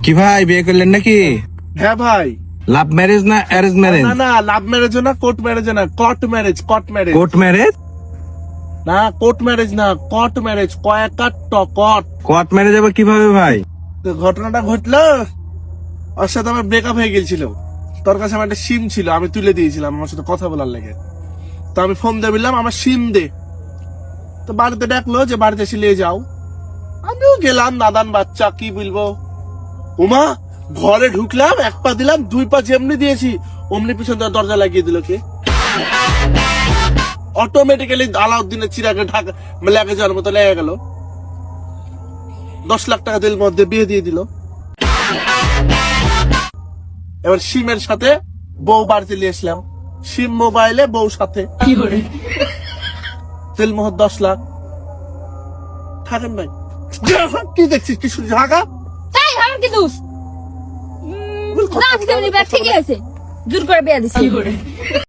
কি ভাই বিয়ে করলেন নাকি? হ্যাঁ ভাই। লাভ ম্যারেজ না অ্যারেঞ্জ ম্যারেজ? না না, লাভ ম্যারেজ না, কোর্ট ম্যারেজ না, কট ম্যারেজ। কোর্ট ম্যারেজ না, কোর্ট ম্যারেজ না, কট ম্যারেজ। কট। কোর্ট ম্যারেজ আবার কিভাবে ভাই? তো ঘটনাটা ঘটলো, ওর সাথে আমার ব্রেকআপ হয়ে গেছিল। তোর কাছে আমার একটা সিম ছিল, আমি তুলে দিয়েছিলাম আমার সাথে কথা বলার লেগে। তো আমি ফোন দিয়ে বললাম আমার সিম দে। তো বাড়িতে ডাকলো যে বাড়িতে এসে নিয়ে যাও। আমিও গেলাম, নাদান বাচ্চা কি বলবো। উমা, ঘরে ঢুকলাম, এক পা দিলাম, দুই পা যেমনি দিয়েছি অমনি পিছন দিয়ে দরজা লাগিয়ে দিল কে। অটোমেটিক্যালি আলাউদ্দিনের চিরাগে ঢাকা লেগে যাওয়ার মতো লেগে গেল। 10 লাখ টাকা দিল মধ্যে বিয়ে দিয়ে দিল। এবার সিমের সাথে বউ বাড়িতে নিয়ে আসলাম, সিম মোবাইলে বউ সাথে, তেল মোহর 10 লাখ। থাকেন ভাই, কি দেখছিস কি শুধু ঢাকা। তাই আমার কি দোষ? না আজকে ঠিকই আছে, জোর করে বিয়ে দিছি।